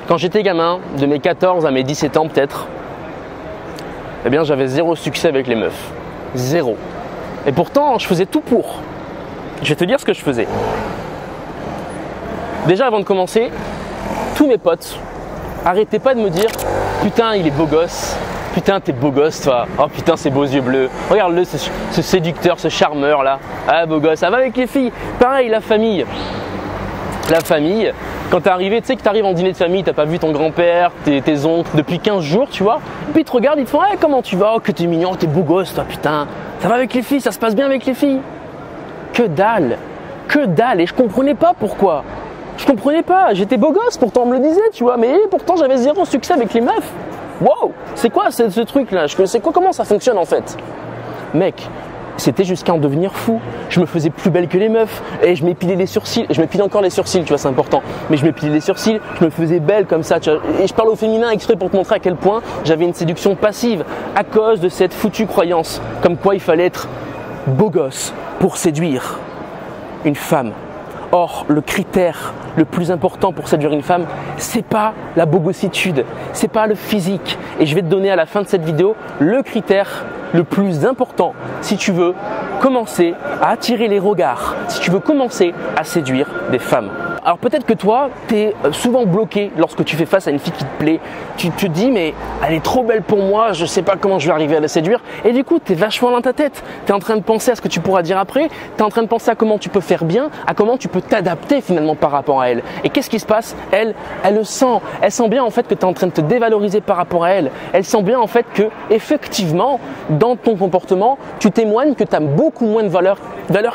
Quand j'étais gamin, de mes 14 à mes 17 ans peut-être, eh bien j'avais zéro succès avec les meufs. Zéro. Et pourtant, je faisais tout pour. Je vais te dire ce que je faisais. Déjà avant de commencer, tous mes potes arrêtaient pas de me dire « Putain, il est beau gosse. Putain, t'es beau gosse toi. Oh putain, ses beaux yeux bleus. Regarde-le, ce séducteur, ce charmeur là. Ah, beau gosse. Ça va avec les filles. Pareil, la famille. La famille, quand t'es arrivé, tu sais que t'arrives en dîner de famille, t'as pas vu ton grand-père, tes oncles depuis 15 jours, tu vois. Et puis ils te regardent, ils te font hey, comment tu vas? Oh, que t'es mignon, t'es beau gosse toi, putain. Ça va avec les filles, ça se passe bien avec les filles. Que dalle. Que dalle. Et je comprenais pas pourquoi. Je comprenais pas. J'étais beau gosse, pourtant on me le disait, tu vois. Mais pourtant j'avais zéro succès avec les meufs. Wow, c'est quoi ce truc là? C'est quoi, comment ça fonctionne en fait? Mec, c'était jusqu'à en devenir fou. Je me faisais plus belle que les meufs et je m'épilais les sourcils. Je m'épile encore les sourcils, tu vois, c'est important. Mais je m'épilais les sourcils, je me faisais belle comme ça, tu vois. Et je parle au féminin exprès pour te montrer à quel point j'avais une séduction passive à cause de cette foutue croyance comme quoi il fallait être beau gosse pour séduire une femme. Or, le critère le plus important pour séduire une femme, c'est pas la bogossitude, c'est pas le physique. Et je vais te donner à la fin de cette vidéo le critère le plus important si tu veux commencer à attirer les regards, si tu veux commencer à séduire des femmes. Alors peut-être que toi, tu es souvent bloqué lorsque tu fais face à une fille qui te plaît. Tu te dis mais elle est trop belle pour moi, je sais pas comment je vais arriver à la séduire. Et du coup, tu es vachement dans ta tête. Tu es en train de penser à ce que tu pourras dire après. Tu es en train de penser à comment tu peux faire bien, à comment tu peux t'adapter finalement par rapport à elle. Et qu'est-ce qui se passe? Elle le sent. Elle sent bien en fait que tu es en train de te dévaloriser par rapport à elle. Elle sent bien en fait que effectivement, dans ton comportement, tu témoignes que tu as beaucoup moins de valeur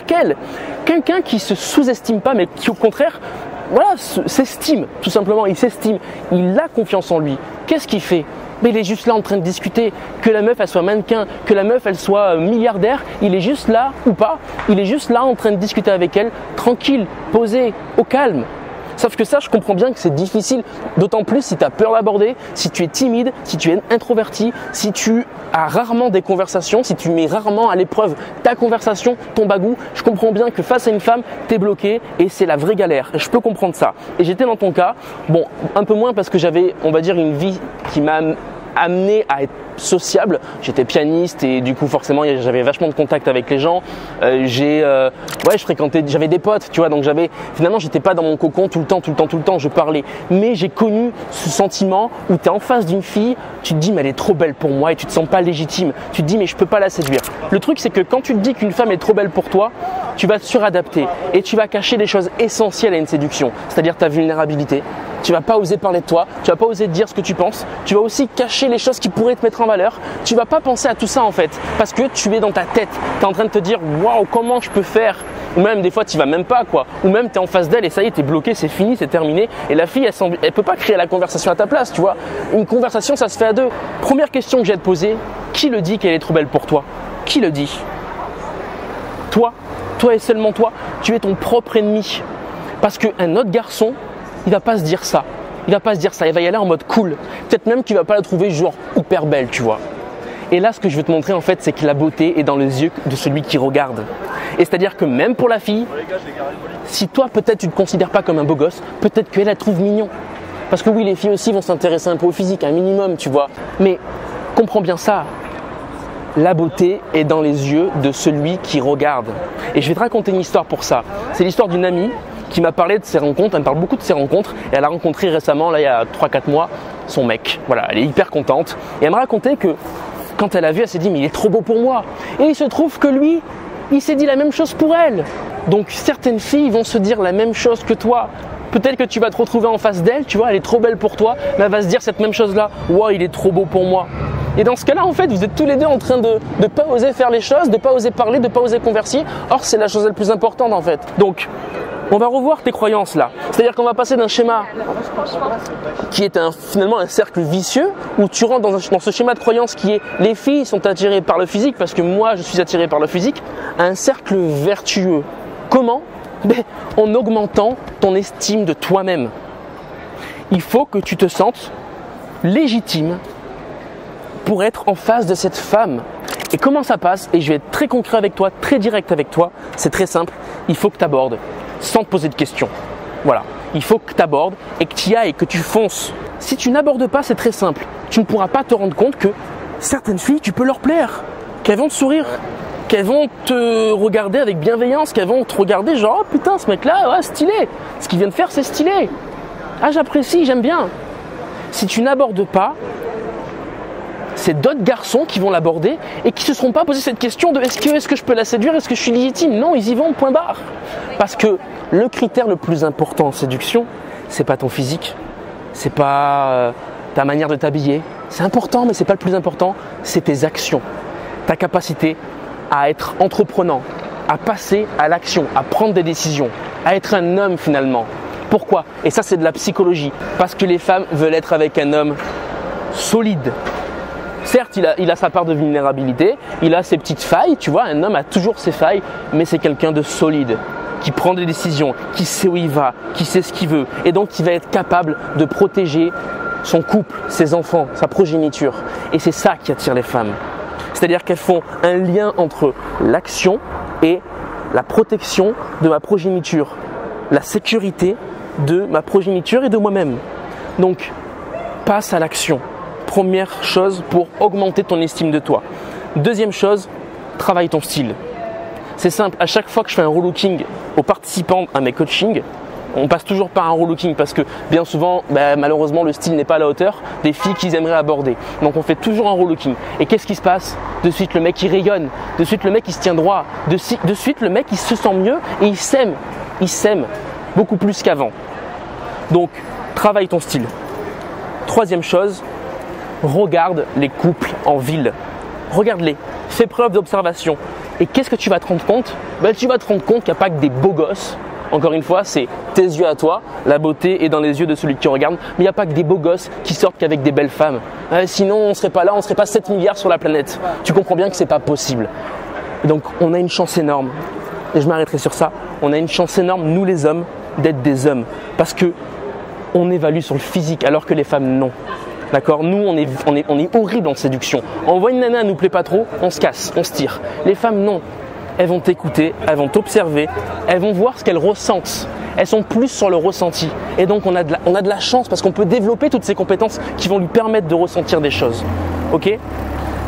qu'elle. Quelqu'un qui se sous-estime pas mais qui au contraire s'estime, tout simplement, il s'estime, il a confiance en lui. Qu'est-ce qu'il fait? Mais il est juste là en train de discuter, que la meuf elle soit mannequin, que la meuf elle soit milliardaire, il est juste là ou pas, il est juste là en train de discuter avec elle, tranquille, posé, au calme. Sauf que ça, je comprends bien que c'est difficile, d'autant plus si tu as peur d'aborder, si tu es timide, si tu es introverti, si tu as rarement des conversations, si tu mets rarement à l'épreuve ta conversation, ton bagou. Je comprends bien que face à une femme, tu es bloqué et c'est la vraie galère. Je peux comprendre ça. Et j'étais dans ton cas, bon, un peu moins parce que j'avais, on va dire, une vie qui m'a amené à être sociable. J'étais pianiste et du coup forcément j'avais vachement de contact avec les gens. Je fréquentais, j'avais des potes, tu vois, donc finalement j'étais pas dans mon cocon tout le temps, je parlais. Mais j'ai connu ce sentiment où tu es en face d'une fille, tu te dis mais elle est trop belle pour moi et tu te sens pas légitime. Tu te dis mais je peux pas la séduire. Le truc c'est que quand tu te dis qu'une femme est trop belle pour toi, tu vas te suradapter et tu vas cacher des choses essentielles à une séduction, c'est-à-dire ta vulnérabilité. Tu vas pas oser parler de toi, tu vas pas oser dire ce que tu penses, tu vas aussi cacher les choses qui pourraient te mettre en valeur. Tu vas pas penser à tout ça en fait, parce que tu es dans ta tête, tu es en train de te dire waouh, comment je peux faire? Ou même des fois tu vas même pas quoi, ou même tu es en face d'elle et ça y est, tu es bloqué, c'est fini, c'est terminé. Et la fille elle peut pas créer la conversation à ta place, tu vois. Une conversation ça se fait à deux. Première question que j'ai à te poser, qui le dit qu'elle est trop belle pour toi? Qui le dit? Toi et seulement toi, tu es ton propre ennemi. Parce qu'un autre garçon, il va pas se dire ça. Il va pas se dire ça, il va y aller en mode cool. Peut-être même qu'il va pas la trouver genre hyper belle, tu vois. Et là, ce que je veux te montrer en fait, c'est que la beauté est dans les yeux de celui qui regarde. Et c'est-à-dire que même pour la fille, si toi peut-être tu ne te considères pas comme un beau gosse, peut-être qu'elle la trouve mignon. Parce que oui, les filles aussi vont s'intéresser un peu au physique, un minimum, tu vois. Mais comprends bien ça. La beauté est dans les yeux de celui qui regarde. Et je vais te raconter une histoire pour ça. C'est l'histoire d'une amie qui m'a parlé de ses rencontres, elle me parle beaucoup de ses rencontres et elle a rencontré récemment, là il y a 3-4 mois, son mec. Voilà, elle est hyper contente et elle me racontait que quand elle a vu, elle s'est dit mais il est trop beau pour moi. Et il se trouve que lui, il s'est dit la même chose pour elle. Donc certaines filles vont se dire la même chose que toi. Peut-être que tu vas te retrouver en face d'elle, tu vois, elle est trop belle pour toi, mais elle va se dire cette même chose-là. Wow, il est trop beau pour moi. Et dans ce cas-là, en fait, vous êtes tous les deux en train de ne pas oser faire les choses, de ne pas oser parler, de ne pas oser converser. Or, c'est la chose la plus importante en fait. Donc, on va revoir tes croyances là. C'est-à-dire qu'on va passer d'un schéma qui est finalement un cercle vicieux où tu rentres dans ce schéma de croyance qui est les filles sont attirées par le physique parce que moi je suis attiré par le physique, à un cercle vertueux. Comment? En augmentant ton estime de toi-même. Il faut que tu te sentes légitime pour être en face de cette femme. Et comment ça passe? Et je vais être très concret avec toi, très direct avec toi. C'est très simple. Il faut que tu abordes sans te poser de questions. Voilà. il faut que tu abordes et que tu y ailles, que tu fonces. Si tu n'abordes pas, c'est très simple. Tu ne pourras pas te rendre compte que certaines filles, tu peux leur plaire, qu'elles vont te sourire, qu'elles vont te regarder avec bienveillance, qu'elles vont te regarder genre « Oh putain, ce mec-là, ouais, stylé. Ce qu'il vient de faire, c'est stylé. Ah, j'apprécie, j'aime bien. » Si tu n'abordes pas, c'est d'autres garçons qui vont l'aborder et qui ne se seront pas posé cette question de est-ce que je peux la séduire, est-ce que je suis légitime? Non, ils y vont, point barre. Parce que le critère le plus important en séduction, c'est pas ton physique, c'est pas ta manière de t'habiller. C'est important, mais c'est pas le plus important, c'est tes actions. Ta capacité à être entreprenant, à passer à l'action, à prendre des décisions, à être un homme finalement. Pourquoi? Et ça, c'est de la psychologie. Parce que les femmes veulent être avec un homme solide. Certes, il a sa part de vulnérabilité, il a ses petites failles, tu vois, un homme a toujours ses failles, mais c'est quelqu'un de solide, qui prend des décisions, qui sait où il va, qui sait ce qu'il veut, et donc qui va être capable de protéger son couple, ses enfants, sa progéniture. Et c'est ça qui attire les femmes. C'est-à-dire qu'elles font un lien entre l'action et la protection de ma progéniture, la sécurité de ma progéniture et de moi-même. Donc, passe à l'action. Première chose pour augmenter ton estime de toi. Deuxième chose, travaille ton style. C'est simple, à chaque fois que je fais un relooking aux participants à mes coachings, on passe toujours par un relooking parce que bien souvent, malheureusement, le style n'est pas à la hauteur des filles qu'ils aimeraient aborder. Donc on fait toujours un relooking. Et qu'est-ce qui se passe? De suite, le mec il rayonne, de suite, le mec il se tient droit, de suite, le mec il se sent mieux et il s'aime beaucoup plus qu'avant. Donc, travaille ton style. Troisième chose, regarde les couples en ville. Regarde-les, fais preuve d'observation. Et qu'est-ce que tu vas te rendre compte? Tu vas te rendre compte qu'il n'y a pas que des beaux gosses. Encore une fois, c'est tes yeux à toi, la beauté est dans les yeux de celui qui regarde, mais il n'y a pas que des beaux gosses qui sortent qu'avec des belles femmes. Sinon, on ne serait pas là, on ne serait pas 7 milliards sur la planète. Tu comprends bien que ce n'est pas possible. Donc, on a une chance énorme, et je m'arrêterai sur ça, on a une chance énorme, nous les hommes, d'être des hommes. Parce que on évalue sur le physique, alors que les femmes, non. D'accord? Nous, on est horrible en séduction. On voit une nana, elle nous plaît pas trop, on se casse, on se tire. Les femmes, non. Elles vont t'écouter, elles vont t'observer, elles vont voir ce qu'elles ressentent. Elles sont plus sur le ressenti. Et donc, on a de la chance parce qu'on peut développer toutes ces compétences qui vont lui permettre de ressentir des choses. Ok?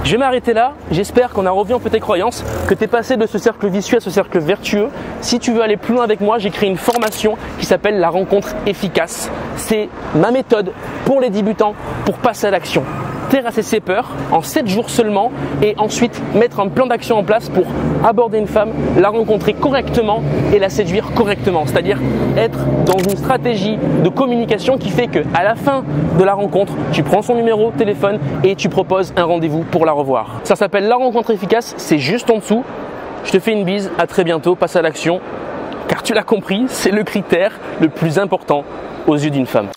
Je vais m'arrêter là. J'espère qu'on a revu un peu tes croyances, que tu es passé de ce cercle vicieux à ce cercle vertueux. Si tu veux aller plus loin avec moi, j'ai créé une formation qui s'appelle la rencontre efficace. C'est ma méthode pour les débutants pour passer à l'action. Terrasser ses peurs en 7 jours seulement et ensuite mettre un plan d'action en place pour aborder une femme, la rencontrer correctement et la séduire correctement. C'est-à-dire être dans une stratégie de communication qui fait qu'à la fin de la rencontre, tu prends son numéro de téléphone et tu proposes un rendez-vous pour la revoir. Ça s'appelle la rencontre efficace, c'est juste en dessous. Je te fais une bise, à très bientôt, passe à l'action. Car tu l'as compris, c'est le critère le plus important aux yeux d'une femme.